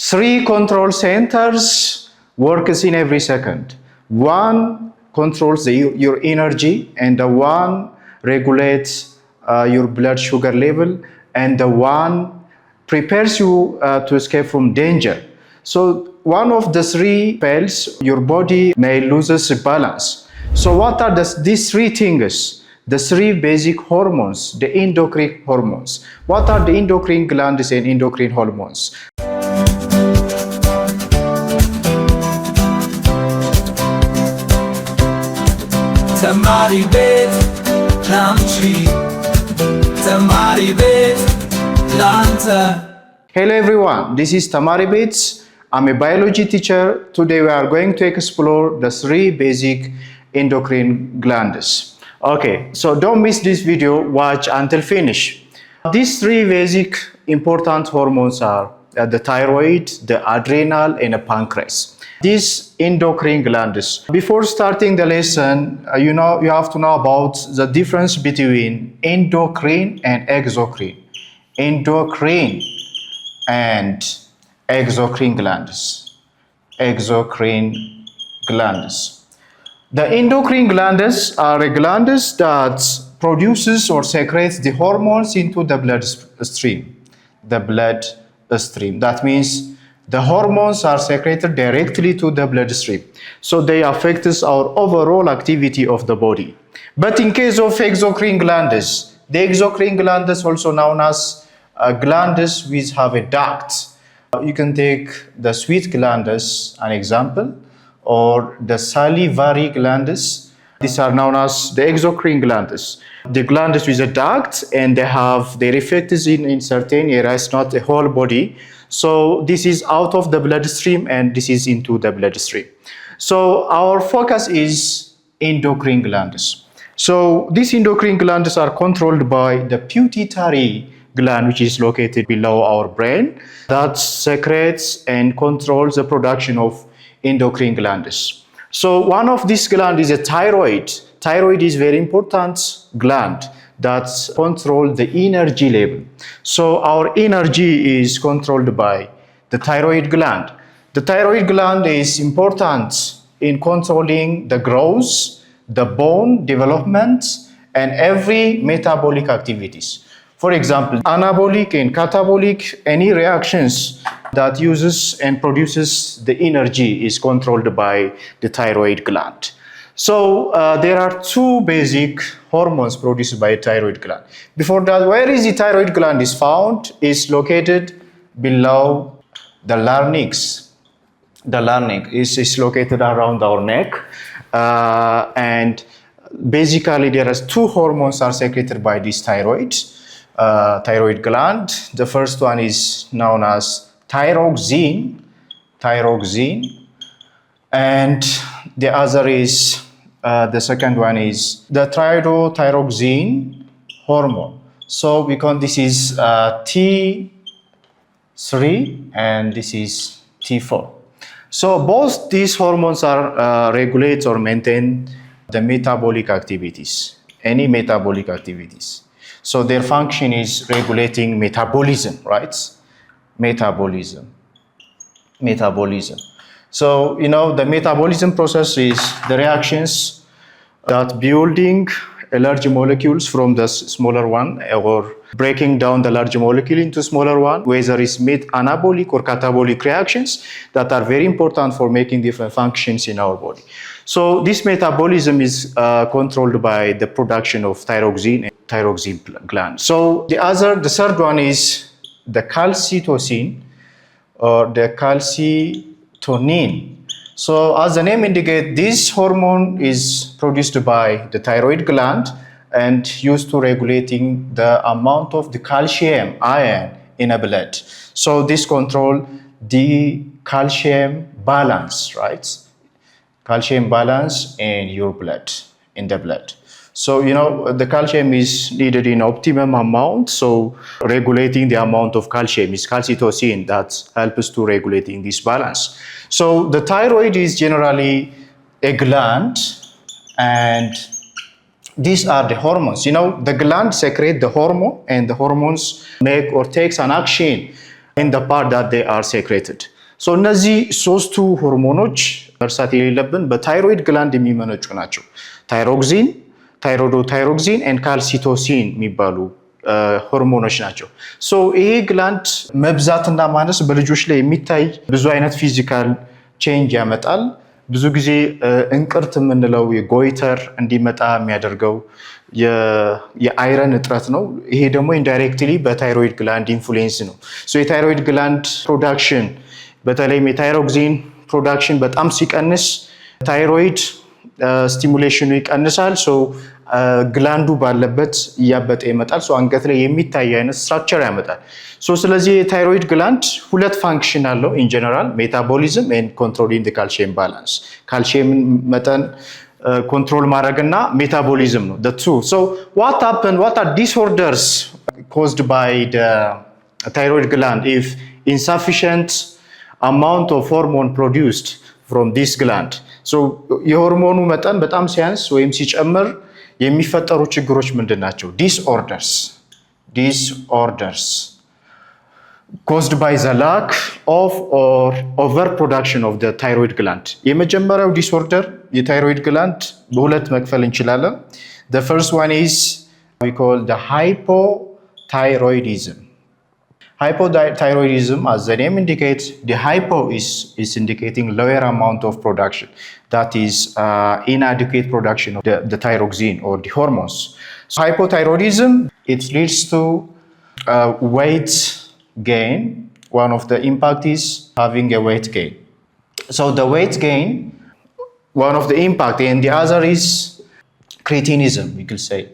Three control centers works in every second. One controls your energy, and the one regulates your blood sugar level, and the one prepares you to escape from danger. So one of the three fails, your body may lose its balance. So what are these three things? The three basic hormones, the endocrine hormones. What are the endocrine glands and endocrine hormones? Tamari bet lamchi Tamari bet lanta. Hello everyone, this is Tamari Bits. I'm a biology teacher. Today we are going to explore the three basic endocrine glands. Okay, so don't miss this video, watch until finish. These three basic important hormones are the thyroid, the adrenal, and the pancreas. These endocrine glands. Before starting the lesson, you have to know about the difference between endocrine and exocrine. Endocrine and exocrine glands. Exocrine glands. The endocrine glands are glands that produces or secretes the hormones into the bloodstream. The bloodstream. That means the hormones are secreted directly to the bloodstream. So they affect our overall activity of the body. But in case of exocrine glands, the exocrine glands, also known as glands which have a duct. You can take the sweat glands, an example, or the salivary glands. These are known as the exocrine glands. The glands with a duct, and they reflect in certain areas, not the whole body. So this is out of the bloodstream and this is into the bloodstream. So our focus is endocrine glands. So these endocrine glands are controlled by the pituitary gland, which is located below our brain, that secretes and controls the production of endocrine glands. So one of these glands is a thyroid. Thyroid is very important gland that controls the energy level. So our energy is controlled by the thyroid gland. The thyroid gland is important in controlling the growth, the bone development, and every metabolic activities. For example, anabolic and catabolic, any reactions that uses and produces the energy is controlled by the thyroid gland. So there are two basic hormones produced by thyroid gland. Before that, where is the thyroid gland is found? Is located below the larynx. The larynx is located around our neck, and basically there are two hormones are secreted by this thyroid gland. The first one is known as thyroxine, and the other is the second one is the thyroxine hormone. So this is T3 and this is T4. So both these hormones are regulate or maintain the metabolic activities, any metabolic activities. So their function is regulating metabolism, right? Metabolism. So, the metabolism process is the reactions that building large molecules from the smaller one, or breaking down the large molecule into smaller one, whether it's anabolic or catabolic reactions that are very important for making different functions in our body. So this metabolism is controlled by the production of thyroxine and thyroxine gland. So the third one is the calcitonin or the calcitonin. So as the name indicates, this hormone is produced by the thyroid gland and used to regulating the amount of the calcium ion in a blood. So this control the calcium balance, right? Calcium balance in your blood, in the blood. So, the calcium is needed in optimum amount. So regulating the amount of calcium is calcitonin that helps to regulating this balance. So the thyroid is generally a gland, and these are the hormones. The gland secrete the hormone, and the hormones make or takes an action in the part that they are secreted. So እነዚህ ሶስቱ ሆርሞኖች መርሳት የሌለብን በታይሮይድ ግላንድ የሚመነጩ ናቸው። ታይሮክሲን፣ ታይሮዶታይሮክሲን and ካልሲቶሲን የሚባሉ ሆርሞኖች ናቸው። ሶ ይሄ ግላንድ መብዛትና ማነስ በልጆች ላይ የሚታይ ብዙ አይነት ፊዚካል ቼንጅ ያመጣል። ብዙ ጊዜ እንቅርት የምንለው የጎይተር እንዲመጣ የሚያደርገው የአይረን እጥረት ነው። ይሄ ደግሞ ኢንዳይሬክትሊ በታይሮይድ ግላንድ ኢንፍሉዌንስ ነው። ሶ የታይሮይድ ግላንድ ፕሮዳክሽን በተለይም የታይሮክሲን ፕሮዳክሽን በጣም ሲቀንስ ታይሮይድ ስቲሙሌሽኑ ይቀንሳል። ሶ ግላንዱ ባለበት እያበጠ ይመጣል። ሶ አንገት ላይ የሚታይ አይነት ስትራክቸር ያመጣል። ሶ ስለዚህ የታይሮይድ ግላንድ ሁለት ፋንክሽን አለው ኢን ጀነራል ሜታቦሊዝም ኤንድ ኮንትሮሊንግ ዘ ካልሲየም ባላንስ። ካልሲየም መጠን ኮንትሮል ማድረግና ሜታቦሊዝም ነው the two. So what are disorders caused by the thyroid gland if insufficient amount of hormone produced from this gland? So የሆርሞኑ መጠን በጣም ሲያንስ ወይም ሲጨምር የሚፈጠሩ ችግሮች ምንድን ናቸው? Disorders caused by the lack of or overproduction of the thyroid gland. የመጀመሪያው ዲስኦርደር የታይሮይድ ግላንድ በሁለት መክፈል እንችላለን። The first one is we call the hypothyroidism. Hypothyroidism, as the name indicates, the hypo is indicating lower amount of production. That is inadequate production of the thyroxine or the hormones. So hypothyroidism, it leads to weight gain. One of the impact is having a weight gain. So the weight gain, one of the impact, and the other is cretinism, we could say.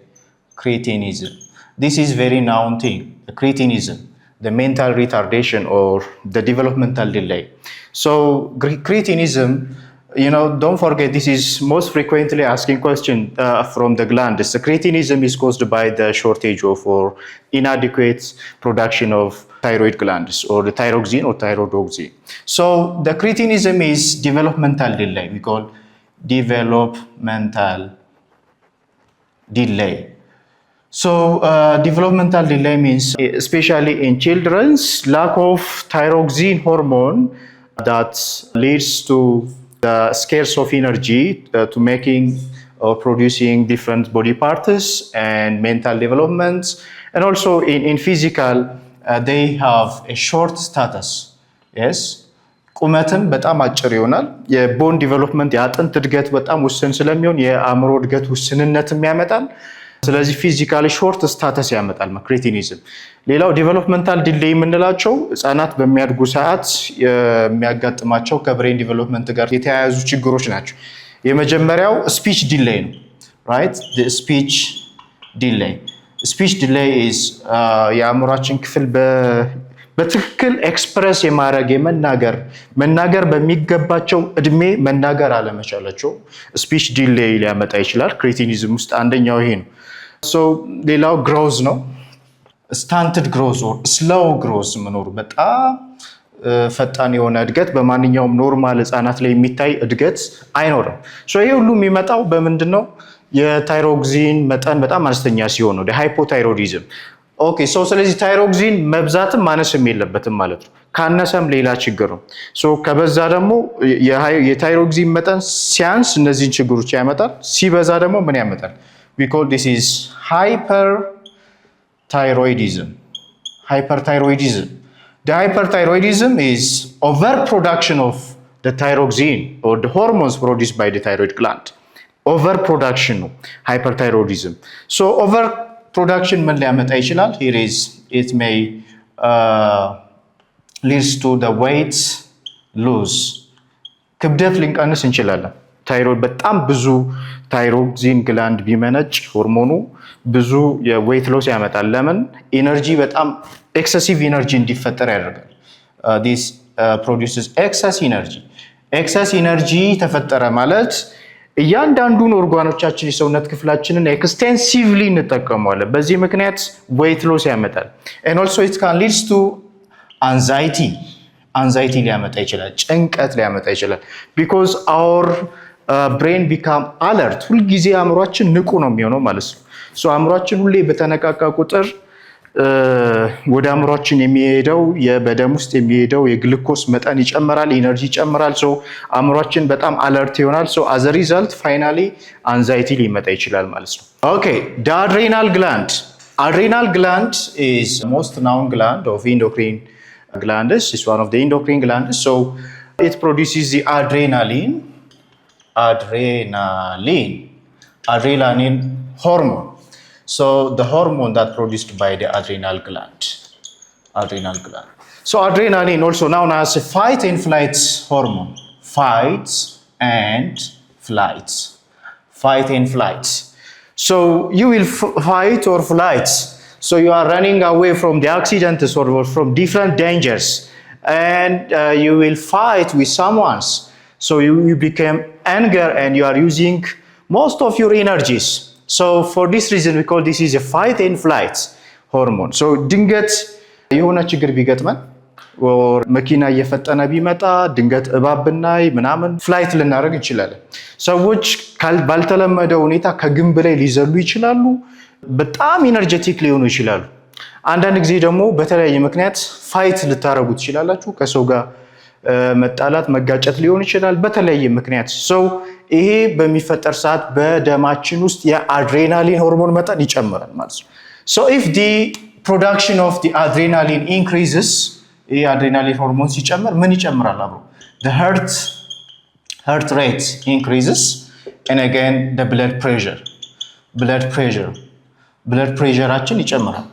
Cretinism. This is very known thing, the cretinism, the mental retardation or the developmental delay. So cretinism, don't forget, this is most frequently asking question from the gland. The cretinism is caused by the shortage of or inadequate production of thyroid glands or the thyroxine or thyrodoxine. So the cretinism is developmental delay. We call developmental delay. So developmental delay means, especially in children's, lack of thyroxine hormone that leads to the scarce of energy to making or producing different body parts and mental developments. And also in physical, they have a short status. Yes. ቁመትም በጣም አጭር ይሆናል። የቦን ዲቨሎፕመንት የአጥንት እድገት በጣም ውስን ስለሚሆን የአእምሮ እድገት ውስንነትም ያመጣል። ስለዚህ ፊዚካሊ ሾርት ስታተስ ያመጣል ክሬቲኒዝም። ሌላው ዲቨሎፕመንታል ዲሌይ የምንላቸው ህጻናት በሚያድጉ ሰዓት የሚያጋጥማቸው ከብሬን ዲቨሎፕመንት ጋር የተያያዙ ችግሮች ናቸው። የመጀመሪያው ስፒች ዲሌይ ነው። ራይት ስፒች ዲሌይ የአእምሯችን ክፍል በትክክል ኤክስፕረስ የማድረግ መናገር በሚገባቸው እድሜ መናገር አለመቻላቸው ስፒች ዲሌይ ሊያመጣ ይችላል። ክሬቲኒዝም ውስጥ አንደኛው ይሄ ነው። ሶ ሌላው ግሮዝ ነው። ስታንትድ ግሮዝ ኦር ስሎው ግሮዝ መኖሩ፣ በጣም ፈጣን የሆነ እድገት በማንኛውም ኖርማል ህፃናት ላይ የሚታይ እድገት አይኖርም። ሶ ይሄ ሁሉ የሚመጣው በምንድን ነው? የታይሮክሲን መጠን በጣም አነስተኛ ሲሆን ነው፣ ሃይፖታይሮይዲዝም። ኦኬ ሶ ስለዚህ ታይሮክሲን መብዛትም ማነስም የለበትም ማለት ነው። ካነሰም ሌላ ችግር ነው። ሶ ከበዛ ደግሞ የታይሮክሲን መጠን ሲያንስ እነዚህን ችግሮች ያመጣል። ሲበዛ ደግሞ ምን ያመጣል? we call this is hyperthyroidism. The hyperthyroidism is overproduction of the thyroxine or the hormones produced by the thyroid gland. Overproduction ነው hyperthyroidism. So overproduction ምን ሊያመጣ ይችላል? Here is it may leads to the weight loss. ክብደት ልንቀንስ እንችላለን። ታይሮይድ በጣም ብዙ ታይሮክሲን ግላንድ ቢመነጭ ሆርሞኑ ብዙ የዌይት ሎስ ያመጣል። ለምን? ኢነርጂ በጣም ኤክሰሲቭ ኢነርጂ እንዲፈጠር ያደርጋል። this produces excess energy ተፈጠረ ማለት እያንዳንዱን ኦርጋኖቻችን የሰውነት ክፍላችንን ኤክስቴንሲቭሊ እንጠቀመዋለን። በዚህ ምክንያት ዌይት ሎስ ያመጣል። and also it can leads to anxiety ሊያመጣ ይችላል፣ ጭንቀት ሊያመጣ ይችላል። because our brain become alert፣ ሁልጊዜ አእምሯችን ንቁ ነው የሚሆነው ማለት ነው። ሶ አእምሯችን ሁሌ በተነቃቃ ቁጥር ወደ አእምሯችን የሚሄደው በደም ውስጥ የሚሄደው የግሉኮስ መጠን ይጨምራል፣ ኢነርጂ ይጨምራል። ሶ አእምሯችን በጣም አለርት ይሆናል። ሶ አዘ ሪዛልት ፋይናሊ አንዛይቲ ሊመጣ ይችላል ማለት ነው። ኦኬ the adrenal gland. Adrenal gland is most known gland of endocrine glands. It's one of the endocrine glands. So it produces the adrenaline hormone. So the hormone that produced by the adrenal gland. So adrenaline also known as a fight and flight hormone. Fight and flight. So you will fight or flight. So you are running away from the accidents or from different dangers, and you will fight with someone. So you become anger and you are using most of your energies. So for this reason we call this is a fight and flight hormone. So ድንገት የሆነ ችግር ቢገጥመን or መኪና እየፈጠነ ቢመጣ ድንገት እባብ ብናይ ምናምን ፍላይት ልናደርግ እንችላለን። ሰዎች ባልተለመደ ሁኔታ ከግንብ ላይ ሊዘሉ ይችላሉ። በጣም ኢነርጄቲክ ሊሆኑ ይችላሉ። አንዳንድ ጊዜ ደግሞ በተለያየ ምክንያት ፋይት ልታረጉ ትችላላችሁ። ከሰው ጋር መጣላት መጋጨት ሊሆን ይችላል በተለያየ ምክንያት። ይሄ በሚፈጠር ሰዓት በደማችን ውስጥ የአድሬናሊን ሆርሞን መጠን ይጨምራል ማለት ነው። So if the production of the adrenaline increases, ይሄ አድሬናሊን ሆርሞን ሲጨምር ምን ይጨምራል አብሮ? The heart rate increases and again the blood pressureአችን ይጨምራል.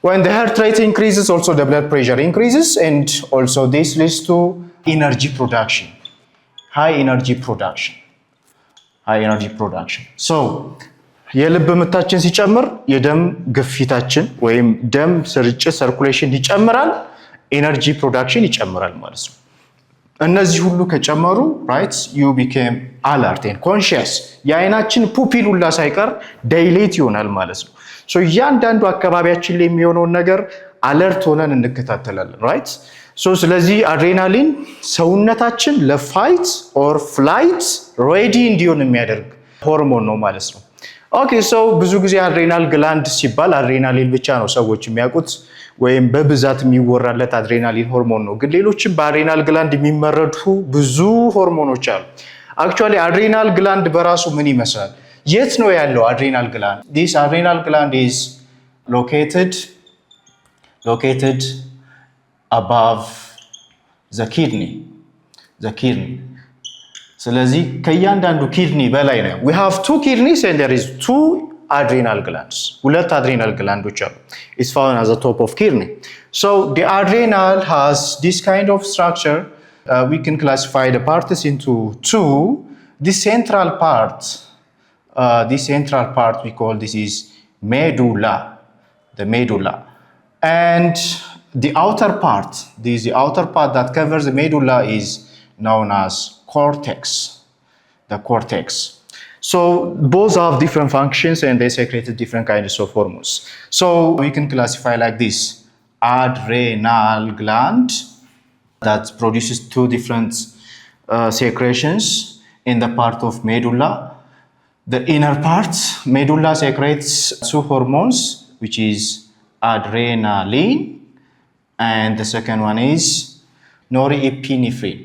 When the heart rate increases, also the blood pressure increases, and also this leads to high energy production. So የልብ ምታችን ሲጨምር የደም ግፊታችን ወይም ደም ስርጭት ሰርኩሌሽን ይጨምራል፣ ኤነርጂ ፕሮዳክሽን ይጨምራል ማለት ነው። እነዚህ ሁሉ ከጨመሩ right you became alert and conscious. የአይናችን ፑፒል ሁላ ሳይቀር ዳይሌት ይሆናል ማለት ነው። ሶ እያንዳንዱ አካባቢያችን ላይ የሚሆነውን ነገር አለርት ሆነን እንከታተላለን right? ሶ ስለዚህ አድሬናሊን ሰውነታችን ለፋይት ኦር ፍላይት ሬዲ እንዲሆን የሚያደርግ ሆርሞን ነው ማለት ነው። ኦኬ ሶ ብዙ ጊዜ አድሬናል ግላንድ ሲባል አድሬናሊን ብቻ ነው ሰዎች የሚያውቁት ወይም በብዛት የሚወራለት አድሬናሊን ሆርሞን ነው። ግን ሌሎችም በአድሬናል ግላንድ የሚመረቱ ብዙ ሆርሞኖች አሉ። አክቹአሊ አድሬናል ግላንድ በራሱ ምን ይመስላል? የት ነው ያለው አድሬናል ግላንድ? This adrenal gland is located above the kidney. ስለዚህ ከእያንዳንዱ ኪድኒ በላይ ነው። We have two kidneys and there is two adrenal glands. ሁለት አድሬናል ግላንዶች አሉ። It's found at the top of kidney. So the adrenal has this kind of structure. We can classify the parts into two. The central part we call this is medulla, the medulla. And the outer part that covers the medulla is known as cortex, the cortex. So both have different functions and they secrete different kinds of hormones. So we can classify like this: adrenal gland that produces two different secretions in the part of medulla. The inner part, medulla secretes two hormones, which is adrenaline, and the second one is norepinephrine.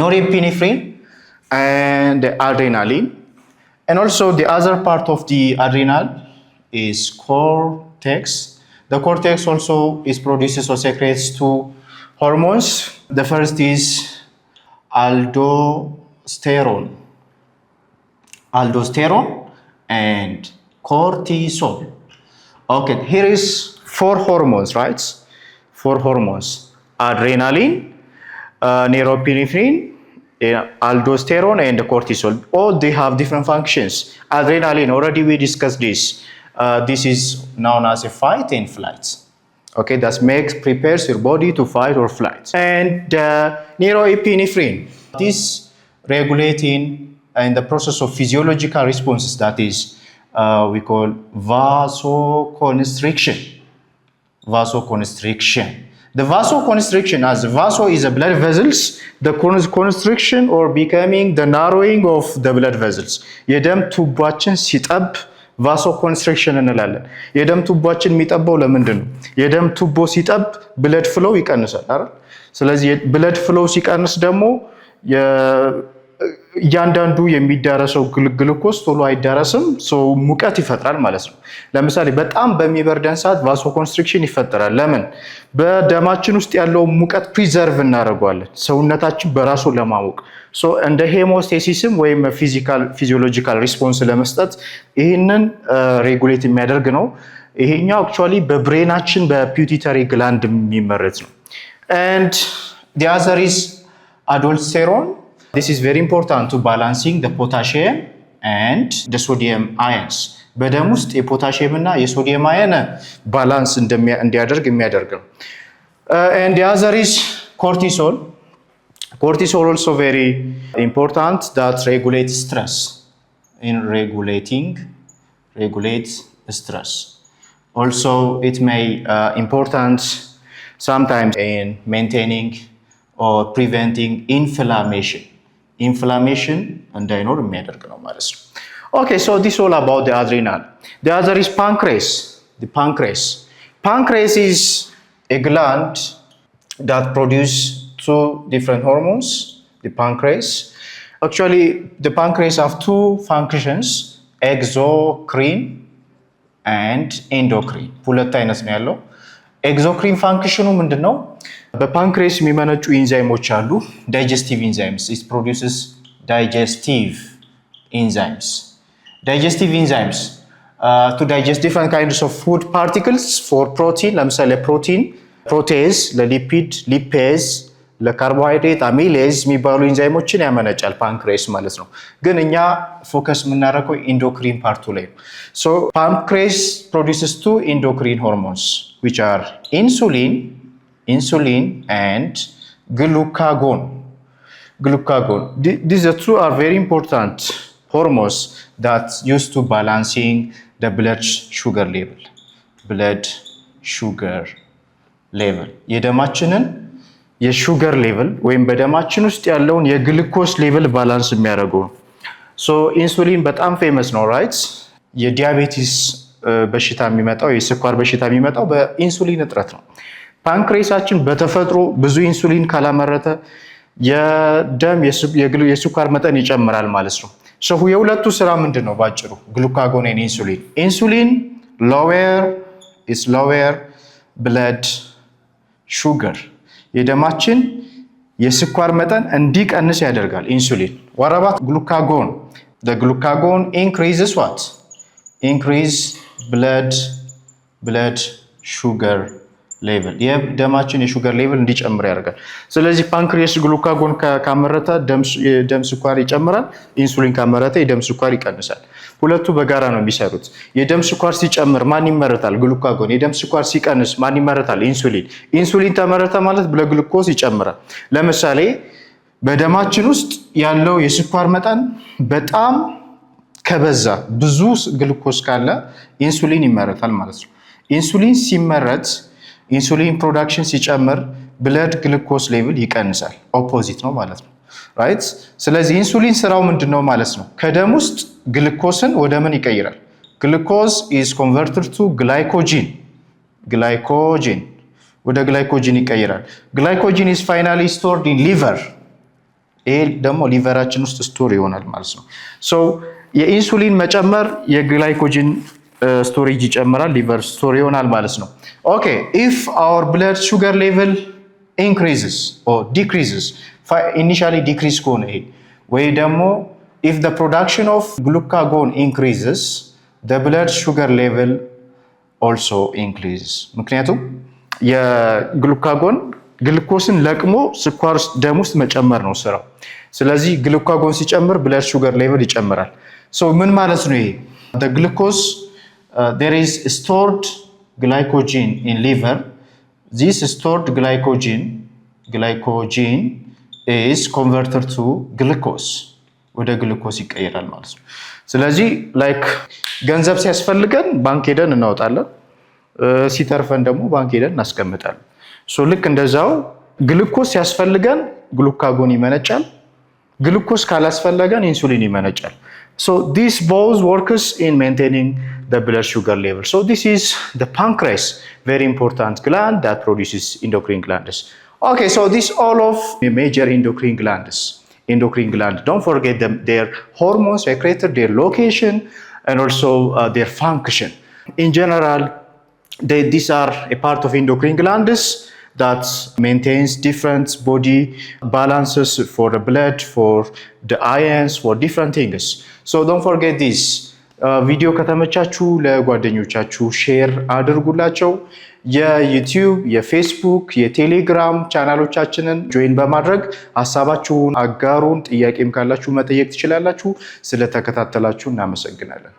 Norepinephrine and the adrenaline, and also the other part of the adrenal is cortex. The cortex also produces or secretes two hormones. The first is aldosterone and cortisol. Okay, here is four hormones, right? Four hormones: adrenaline, norepinephrine, aldosterone, and cortisol. All they have different functions. Adrenaline, already we discussed this. This is known as a fight and flight. Okay, that prepares your body to fight or flight. And norepinephrine, this regulating in the process of physiological responses, that is we call vasoconstriction. The vasoconstriction, as vaso is a blood vessels, the constriction or becoming the narrowing of the blood vessels. የደም ቱባችን ሲጠብ ቫሶኮንስትሪክሽን እንላለን። የደም ቱቦችን የሚጠባው ለምንድን ነው? የደም ቱቦ ሲጠብ ብለድ ፍሎው ይቀንሳል አይደል? ስለዚህ ብለድ ፍሎው ሲቀንስ ደግሞ እያንዳንዱ የሚዳረሰው ግሉኮስ ቶሎ አይዳረስም፣ ሙቀት ይፈጥራል ማለት ነው። ለምሳሌ በጣም በሚበርደን ሰዓት ቫሶኮንስትሪክሽን ይፈጠራል። ለምን? በደማችን ውስጥ ያለው ሙቀት ፕሪዘርቭ እናደርገዋለን ሰውነታችን በራሱ ለማሞቅ። እንደ ሄሞስቴሲስም ወይም ፊዚዮሎጂካል ሪስፖንስ ለመስጠት ይህንን ሬጉሌት የሚያደርግ ነው። ይሄኛው አክቹዋሊ በብሬናችን በፒቱይተሪ ግላንድ የሚመረት ነው። and the other is aldosterone. This is very important to balancing the potassium and the sodium ions. በደም ውስጥ የፖታሺየም እና የሶዲየም አየን ባላንስ እንዲያደርግ የሚያደርግ ነው። and the other is cortisol. Cortisol also very important that regulates stress. In regulates stress. Also it may important sometimes in maintaining or preventing inflammation እንዳይኖር የሚያደርግ ነው ማለት ነው። Okay, so this is all about the adrenal. The other is pancreas. The pancreas is a gland that produces two different hormones. The pancreas, actually the pancreas have two functions, exocrine and endocrine. ሁለት አይነት ነው ያለው። ኤግዞክሪን ፋንክሽኑ ምንድነው? በፓንክሬስ የሚመነጩ ኢንዛይሞች አሉ፣ ዳይጀስቲቭ ኢንዛይምስ። it produces digestive enzymes to digest different kinds of food particles. For protein, ለምሳሌ ፕሮቴዝ፣ ለሊፒድ ሊፔዝ፣ ለካርቦሃይድሬት አሚሌዝ የሚባሉ ኢንዛይሞችን ያመነጫል ፓንክሬስ ማለት ነው። ግን እኛ ፎከስ የምናደርገው ኢንዶክሪን ፓርቱ ላይ ነው። so pancreas produces two endocrine hormones which are insulin and glucagon. These two are very important hormones that used to balancing the blood sugar level. የደማችንን የሹገር ሌቭል ወይም በደማችን ውስጥ ያለውን የግሉኮስ ሌቭል ባላንስ የሚያደርገው። ሶ ኢንሱሊን በጣም ፌመስ ነው ራይት? የዲያቤቲስ በሽታ የሚመጣው የስኳር በሽታ የሚመጣው በኢንሱሊን እጥረት ነው። ፓንክሬሳችን በተፈጥሮ ብዙ ኢንሱሊን ካላመረተ የደም የስኳር መጠን ይጨምራል ማለት ነው። ሶ የሁለቱ ስራ ምንድን ነው ባጭሩ? ግሉካጎን እና ኢንሱሊን lower blood sugar የደማችን የስኳር መጠን እንዲቀንስ ያደርጋል ኢንሱሊን። what about glucagon? the glucagon increases what? increase blood sugar level. የደማችን የሹገር ሌቭል እንዲጨምር ያደርጋል። ስለዚህ ፓንክሪያስ ግሉካጎን ካመረተ ደም ስኳር ይጨምራል፣ ኢንሱሊን ካመረተ የደም ስኳር ይቀንሳል። ሁለቱ በጋራ ነው የሚሰሩት። የደም ስኳር ሲጨምር ማን ይመረታል? ግሉካጎን። የደም ስኳር ሲቀንስ ማን ይመረታል? ኢንሱሊን ተመረተ ማለት ብለድ ግሉኮዝ ይጨምራል። ለምሳሌ በደማችን ውስጥ ያለው የስኳር መጠን በጣም ከበዛ ብዙ ግሉኮዝ ካለ ኢንሱሊን ይመረታል ማለት ነው። ኢንሱሊን ሲመረት ኢንሱሊን ፕሮዳክሽን ሲጨምር ብለድ ግሉኮዝ ሌቭል ይቀንሳል። ኦፖዚት ነው ማለት ነው ራይት። ስለዚህ ኢንሱሊን ስራው ምንድነው ማለት ነው? ከደም ውስጥ ግሉኮስን ወደ ምን ይቀይራል? ግሉኮዝ is converted to glycogen ወደ ግላይኮጂን ይቀይራል። ግላይኮጂን is finally stored in liver። ይሄ ደግሞ ሊቨራችን ውስጥ ስቶር ይሆናል ማለት ነው። ሶ የኢንሱሊን መጨመር የግላይኮጂን ስቶሬጅ ይጨምራል፣ ሊቨር ስቶር ይሆናል ማለት ነው። ኦኬ if our blood sugar level increases or decreases, initially decrease ከሆነ ይሄ ወይ ደግሞ if the production of glucagon increases, the blood sugar level also increases. ምክንያቱም የግሉካጎን ግሉኮስን ለቅሞ ስኳር ደም ውስጥ መጨመር ነው ስራው። ስለዚህ ግሉካጎን ሲጨምር ብለድ ሹገር ሌቭል ይጨምራል። ሶ ምን ማለት ነው ይሄ? the glucose there is stored glycogen in liver. This stored glycogen is converted to glucose. ወደ ግሉኮስ ይቀየራል ማለት ነው። ስለዚህ ላይክ ገንዘብ ሲያስፈልገን ባንክ ሄደን እናወጣለን፣ ሲተርፈን ደግሞ ባንክ ሄደን እናስቀምጣለን። ሶ ልክ እንደዛው ግሉኮስ ሲያስፈልገን ግሉካጎን ይመነጫል፣ ግሉኮስ ካላስፈለገን ኢንሱሊን ይመነጫል። So this both works in maintaining the blood sugar level. So this is the pancreas, very important gland that produces endocrine glands. Okay, so this all of the major endocrine glands. Don't forget them, their hormones secreted, their location, and also their function. In general, these are a part of endocrine glands that maintains different body balances for the blood, for the ions, for different things. So don't forget this. ቪዲዮ ከተመቻችሁ ለጓደኞቻችሁ ሼር አድርጉላቸው። የዩቲዩብ፣ የፌስቡክ፣ የቴሌግራም ቻናሎቻችንን ጆይን በማድረግ ሀሳባችሁን አጋሩን። ጥያቄም ካላችሁ መጠየቅ ትችላላችሁ። ስለተከታተላችሁ እናመሰግናለን።